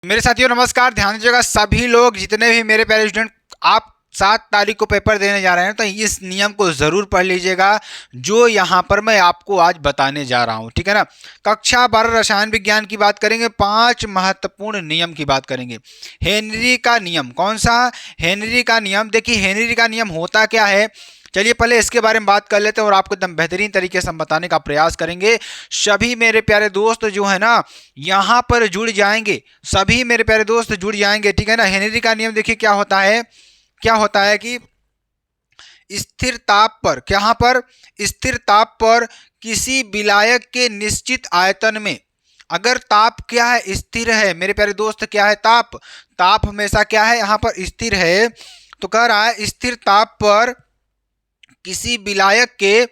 मेरे साथियों नमस्कार। ध्यान दीजिएगा सभी लोग, जितने भी मेरे प्यारे स्टूडेंट, आप 7 तारीख को पेपर देने जा रहे हैं तो इस नियम को जरूर पढ़ लीजिएगा जो यहाँ पर मैं आपको आज बताने जा रहा हूँ। ठीक है ना। कक्षा 12 रसायन विज्ञान की बात करेंगे, 5 महत्वपूर्ण नियम की बात करेंगे। हेनरी का नियम, कौन सा? हेनरी का नियम। देखिए हेनरी का नियम होता क्या है, चलिए पहले इसके बारे में बात कर लेते हैं और आपको एकदम बेहतरीन तरीके से हम बताने का प्रयास करेंगे। सभी मेरे प्यारे दोस्त जो है ना यहाँ पर जुड़ जाएंगे, सभी मेरे प्यारे दोस्त जुड़ जाएंगे। ठीक है ना। हेनरी का नियम देखिए क्या होता है, क्या होता है कि स्थिर ताप पर, कहां पर? स्थिर ताप पर किसी विलायक के निश्चित आयतन में, अगर ताप क्या है? स्थिर है। मेरे प्यारे दोस्त क्या है? ताप। ताप हमेशा क्या है? यहाँ पर स्थिर है। तो कह रहा है स्थिर ताप पर किसी विलायक के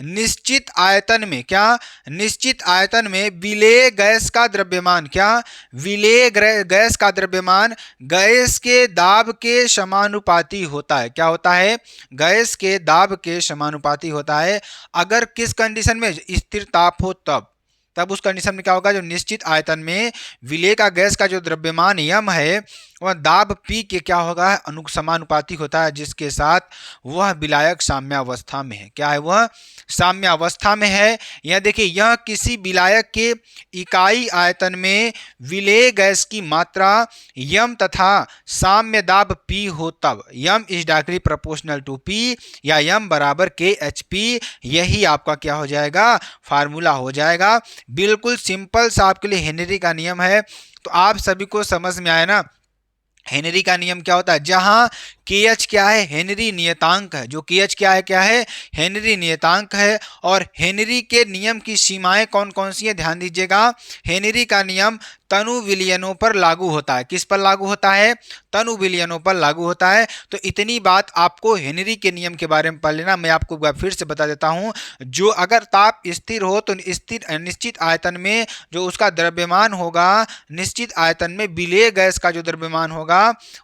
निश्चित आयतन में, क्या? निश्चित आयतन में विलेय गैस का द्रव्यमान, क्या? विलेय गैस का द्रव्यमान गैस के दाब के समानुपाती होता है। क्या होता है? गैस के दाब के समानुपाती होता है। अगर किस कंडीशन में? स्थिर ताप हो तब। तब उस कंडीशन में क्या होगा? जो निश्चित आयतन में विलेय का गैस का जो द्रव्यमान यम है वह दाब पी के क्या होगा? समानुपाती होता है, जिसके साथ वह विलायक साम्यावस्था में है। क्या है? वह साम्यावस्था में है। यह देखिए, यह किसी विलायक के इकाई आयतन में विलेय गैस की मात्रा यम तथा साम्य दाब पी हो तब। M is directly proportional to P, या यम बराबर के एच पी। यही आपका क्या हो जाएगा? फार्मूला हो जाएगा। बिल्कुल सिंपल सा आपके लिए हेनरी का नियम है। तो आप सभी को समझ में आया ना हेनरी का नियम क्या होता है? जहां के एच क्या है? हेनरी नियतांक है। जो के एच क्या है? क्या है? हेनरी नियतांक है। और हेनरी के नियम की सीमाएं कौन कौन सी है? ध्यान दीजिएगा। हेनरी का नियम तनु विलयनों पर लागू होता है। किस पर लागू होता है? तनु विलयनों पर लागू होता है। तो इतनी बात आपको हेनरी के नियम के बारे में पढ़ लेना। मैं आपको एक बार फिर से बता देता हूं। जो अगर ताप स्थिर हो तो स्थिर निश्चित आयतन में जो उसका द्रव्यमान होगा, निश्चित आयतन में विलेय गैस का जो द्रव्यमान होगा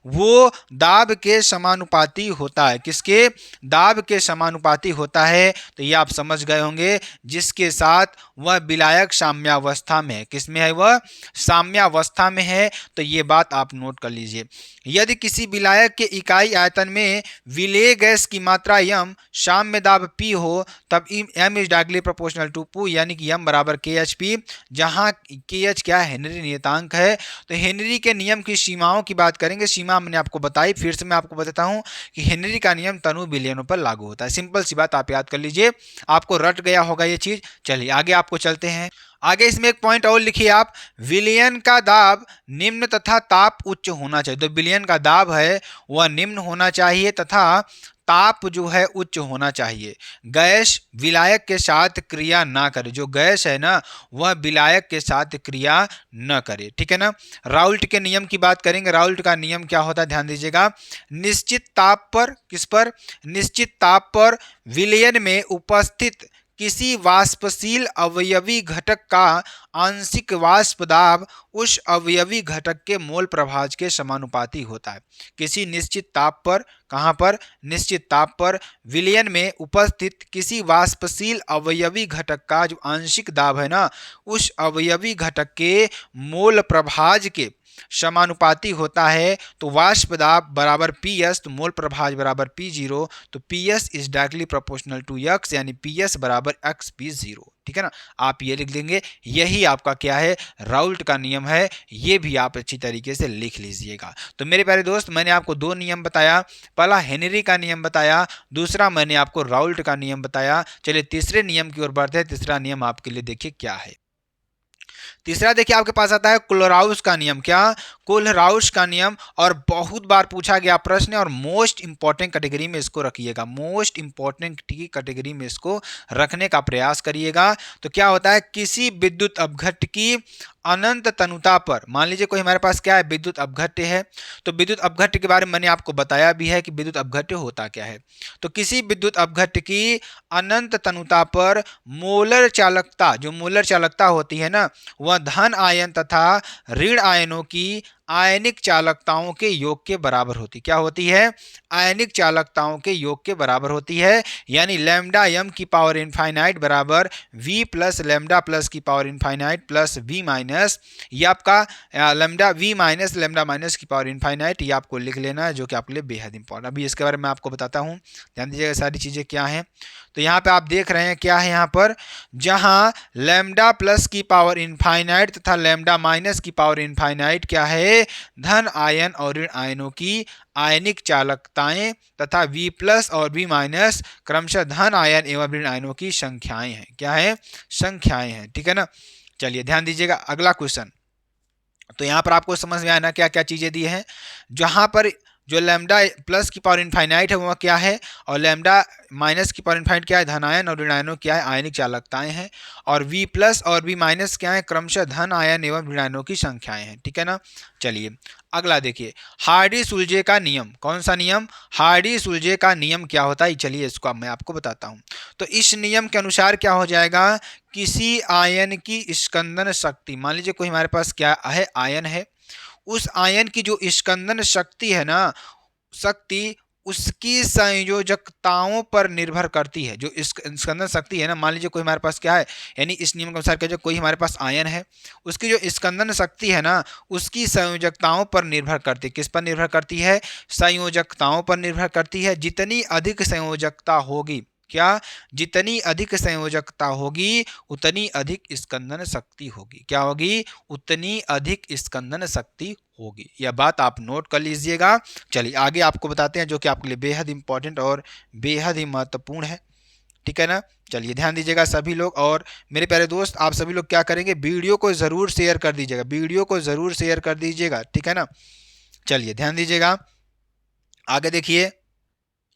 वो दाब के समानुपाती होता है। किसके? दाब के समानुपाती होता है। तो ये आप समझ गए होंगे, जिसके साथ वह विलायक साम्यावस्था में है। किसमें है? वह साम्यावस्था में है। तो ये बात आप नोट कर लीजिए। यदि किसी विलायक के इकाई आयतन में विलेय गैस की मात्रा यम, साम्य दाब पी हो, तब M is directly proportional to पू, यानी कि यम बराबर के एच पी, जहां के एच क्या है? हेनरी नियतांक है। तो हेनरी के नियम की सीमाओं की बात करेंगे। सीमा मैंने आपको बताई, फिर से मैं आपको बताता हूं कि हेनरी का नियम तनु विलयनों पर लागू होता है। सिंपल सी बात आप याद कर लीजिए, आपको रट गया होगा ये चीज। चलिए आगे आपको चलते हैं। आगे इसमें एक पॉइंट और लिखिए आप, विलयन का दाब निम्न तथा ताप उच्च होना चाहिए। तो विलयन का दाब है वह निम्न होना चाहिए तथा ताप जो है उच्च होना चाहिए। गैस विलायक के साथ क्रिया ना करे। जो गैस है ना वह विलायक के साथ क्रिया न करे। ठीक है ना। राउल्ट के नियम की बात करेंगे। राउल्ट का नियम क्या होता है? ध्यान दीजिएगा। निश्चित ताप पर, किस पर? निश्चित ताप पर विलयन में उपस्थित किसी वाष्पशील अवयवी घटक का आंशिक वाष्प दाब उस अवयवी घटक के मोल प्रभाज के समानुपाती होता है। किसी निश्चित ताप पर, कहां पर? निश्चित ताप पर विलयन में उपस्थित किसी वाष्पशील अवयवी घटक का जो आंशिक दाब है ना उस अवयवी घटक के मोल प्रभाज के समानुपाती होता है। तो वाष्प दाब बराबर पी एस, तो मोल प्रभाज बराबर पी जीरो। तो P S is directly proportional to X, यानी पी एस बराबर एक्स पी जीरो। ठीक है ना। आप ये लिख देंगे। यही आपका क्या है? राउल्ट का नियम है। ये भी आप अच्छी तरीके से लिख लीजिएगा। तो मेरे प्यारे दोस्त, मैंने आपको दो नियम बताया। पहला हेनरी का नियम बताया, दूसरा मैंने आपको राउल्ट का नियम बताया। चलिए तीसरे नियम की ओर बढ़ते हैं। तीसरा नियम आपके लिए देखिए क्या है। तीसरा देखिए आपके पास आता है कोलराउस का नियम। क्या? कोलराउस का नियम। और बहुत बार पूछा गया प्रश्न है और मोस्ट इंपॉर्टेंट कैटेगरी में इसको रखिएगा। मोस्ट इंपॉर्टेंट की कैटेगरी में इसको रखने का प्रयास करिएगा। तो क्या होता है? किसी विद्युत अपघट्य की अनंत तनुता पर, मान लीजिए कोई हमारे पास क्या है? विद्युत अपघट्य है। तो विद्युत अपघट्य के बारे में मैंने आपको बताया भी है कि विद्युत अपघट्य होता क्या है। तो किसी विद्युत अपघट्य की अनंत तनुता पर मोलर चालकता, जो मोलर चालकता होती है ना वह धन आयन तथा ऋण आयनों की आयनिक चालकताओं के योग के बराबर होती। क्या होती है? आयनिक चालकताओं के योग के बराबर होती है। यानी लैम्डा m की पावर इनफाइनाइट बराबर v प्लस लैम्डा प्लस की power infinite plus v minus, ये आपका lambda v minus lambda minus की पावर इनफाइनाइट, ये आपको लिख लेना है, जो कि आपके लिए बेहद इंपॉर्टेंट। अभी इसके बारे में आपको बताता हूँ, ध्यान दीजिएगा सारी चीज़ें क्या हैं। तो यहाँ पे आप देख रहे हैं क्या है, यहाँ पर जहाँ लैम्डा प्लस की पावर इनफाइनाइट तथा लैम्डा माइनस की पावर इनफाइनाइट क्या है? धन आयन और ऋण आयनों की आयनिक चालकताएं तथा V प्लस और V माइनस क्रमशः धन आयन एवं ऋण आयनों की संख्याएं हैं। क्या है? संख्याएं हैं। ठीक है ना। चलिए ध्यान दीजिएगा अगला क्वेश्चन। तो यहाँ पर आपको समझ में आना क्या क्या चीजें दी हैं। जहां पर जो लैम्डा प्लस की पावर इनफाइनाइट है वह क्या है, और लैम्डा माइनस की पावर इनफाइनाइट क्या है? धन आयन, और ऋण आयनों क्या है? आयनिक चालकताएं हैं। और V प्लस और V माइनस क्या है? क्रमशः धन आयन एवं ऋण आयनों की संख्याएं हैं। ठीक है ना। चलिए अगला देखिए, हार्डी-सुलजे का नियम। कौन सा नियम? हार्डी-सुलजे का नियम क्या होता है? चलिए इसको अब मैं आपको बताता हूं। तो इस नियम के अनुसार क्या हो जाएगा, किसी आयन की स्कंदन शक्ति, मान लीजिए कोई हमारे पास क्या है? आयन है। उस आयन की जो स्कंदन शक्ति है ना, शक्ति उसकी संयोजकताओं पर निर्भर करती है। जो स्कंदन शक्ति है ना, मान लीजिए कोई हमारे पास क्या है, यानी इस नियम के अनुसार क्या, जो कोई हमारे पास आयन है, उसकी जो स्कंदन शक्ति है ना, उसकी संयोजकताओं पर निर्भर करती है। किस पर निर्भर करती है? संयोजकताओं पर निर्भर करती है। जितनी अधिक संयोजकता होगी, क्या? जितनी अधिक संयोजकता होगी उतनी अधिक स्कंदन शक्ति होगी। क्या होगी? उतनी अधिक स्कंदन शक्ति होगी। यह बात आप नोट कर लीजिएगा। चलिए आगे आपको बताते हैं, जो कि आपके लिए बेहद इंपॉर्टेंट और बेहद ही महत्वपूर्ण है। ठीक है ना। चलिए ध्यान दीजिएगा सभी लोग, और मेरे प्यारे दोस्त आप सभी लोग क्या करेंगे, वीडियो को जरूर शेयर कर दीजिएगा, वीडियो को जरूर शेयर कर दीजिएगा। ठीक है ना। चलिए ध्यान दीजिएगा आगे देखिए,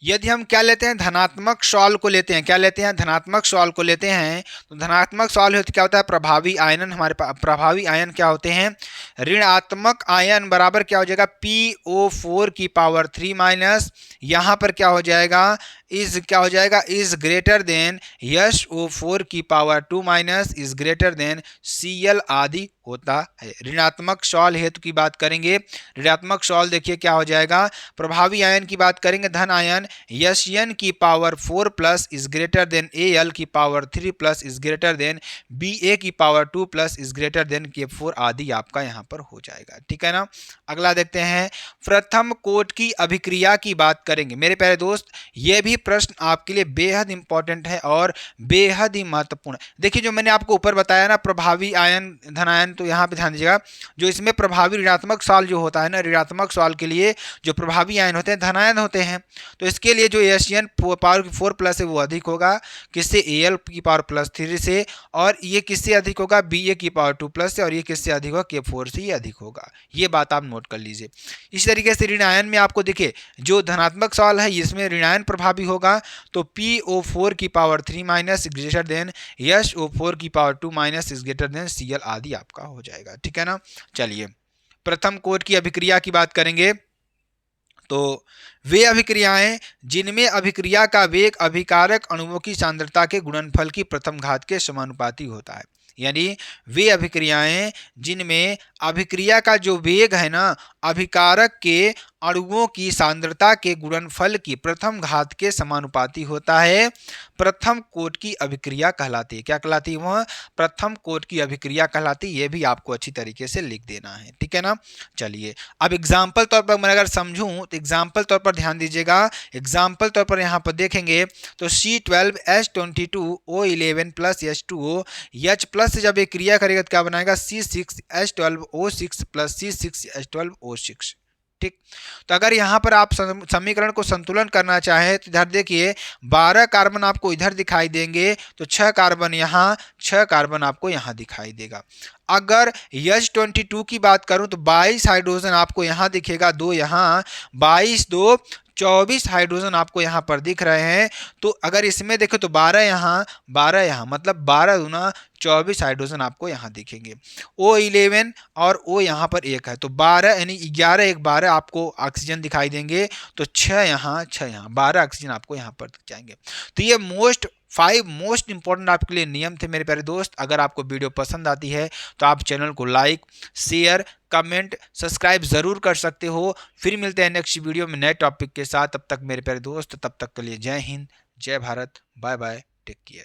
यदि हम क्या लेते हैं, धनात्मक सॉल को लेते हैं। क्या लेते हैं? धनात्मक सॉल को लेते हैं। तो धनात्मक सॉल होते क्या होता है? प्रभावी आयन। हमारे पास प्रभावी आयन क्या होते हैं? ऋणात्मक आयन बराबर क्या हो जाएगा? PO4 की पावर 3 माइनस, यहाँ पर क्या हो जाएगा? इज क्या हो जाएगा? इज ग्रेटर देन SO4 की power 2 minus, is greater than Cl आदि होता है। ऋणात्मक सॉल हेतु की बात करेंगे। ऋणात्मक सॉल देखिए क्या हो जाएगा, प्रभावी आयन की बात करेंगे, धन आयन Sn की power 4 plus is greater than Al की power 3 plus is greater than Ba की power 2 plus is greater than K4 आदि आपका यहाँ पर हो जाएगा। ठीक है ना। अगला देखते हैं, प्रथम कोट की अभिक्रिया की बात करेंगे। मेरे प्यारे दोस्त ये भी प्रश्न आपके लिए बेहद इंपॉर्टेंट है और बेहद ही महत्वपूर्ण है। देखिए जो मैंने आपको ऊपर बताया ना, प्रभावी आयन धन आयन, तो यहाँ पे ध्यान दीजिएगा, जो इसमें प्रभावी ऋणात्मक सॉल जो होता है ना, ऋणात्मक सॉल के लिए जो प्रभावी आयन होते हैं धनायन होते हैं। तो इसके लिए जो Sn पावर 4 प्लस है वो अधिक होगा किससे? Al की पावर प्लस 3 से, और ये किससे अधिक होगा? Ba की पावर 2 प्लस से, और ये किससे अधिक होगा? K4 से ये अधिक होगा। ये बात आप नोट कर लीजिए। इस तरीके से ऋण आयन में आपको देखिए, जो धनात्मक सॉल है इसमें ऋण आयन प्रभावी होगा, तो PO4 की power 3 minus is greater than SO4 की power 2 minus is greater than Cl आदि आपका हो जाएगा। ठीक है ना। चलिए प्रथम कोट की अभिक्रिया की बात करेंगे। तो वे अभिक्रियाएं जिनमें अभिक्रिया का वेग अभिकारक अणुओं की सांद्रता के गुणनफल की प्रथम घात के समानुपाती होता है। यानी वे अभिक्रियाएं जिनमें अभिक्रिया का जो वेग है ना, अभिकारक के अणुओं की सांद्रता के गुणनफल की प्रथम घात के समानुपाती होता है, प्रथम कोट की अभिक्रिया कहलाती है। क्या कहलाती है? वह प्रथम कोट की अभिक्रिया कहलाती है। ये भी आपको अच्छी तरीके से लिख देना है। ठीक है ना। चलिए अब एग्जाम्पल तौर पर मैं अगर समझूं तो एग्जाम्पल तौर पर ध्यान दीजिएगा। एग्जाम्पल तौर पर यहाँ पर देखेंगे तो C12H22O11 plus H2O H plus से जब ये क्रिया करेगा तो क्या बनाएगा? C6H12O6 plus C6H12O6। ठीक। तो अगर यहाँ पर आप समीकरण को संतुलन करना चाहें तो इधर देखिए 12 कार्बन आपको इधर दिखाई देंगे, तो 6 कार्बन यहाँ, 6 कार्बन आपको यहाँ दिखाई देगा। अगर H22 की बात करूं तो 22 हाइड्रोजन आपको यहाँ दिखेगा, 2 यहाँ, 22 2 24 हाइड्रोजन आपको यहाँ पर दिख रहे हैं। तो अगर इसमें देखो तो 12 यहाँ 12 यहाँ, मतलब 12 दूना 24 हाइड्रोजन आपको यहाँ दिखेंगे। O11 और O यहाँ पर 1 है, तो 12 यानी 11 1 12 आपको ऑक्सीजन दिखाई देंगे, तो 6 यहाँ 6 यहाँ 12 ऑक्सीजन आपको यहाँ पर दिख जाएंगे। तो ये मोस्ट 5 मोस्ट इंपॉर्टेंट आपके लिए नियम थे मेरे प्यारे दोस्त। अगर आपको वीडियो पसंद आती है तो आप चैनल को लाइक, शेयर, कमेंट, सब्सक्राइब जरूर कर सकते हो। फिर मिलते हैं नेक्स्ट वीडियो में नए टॉपिक के साथ। तब तक मेरे प्यारे दोस्त, तब तक के लिए जय हिंद, जय Bharat, bye bye, take care.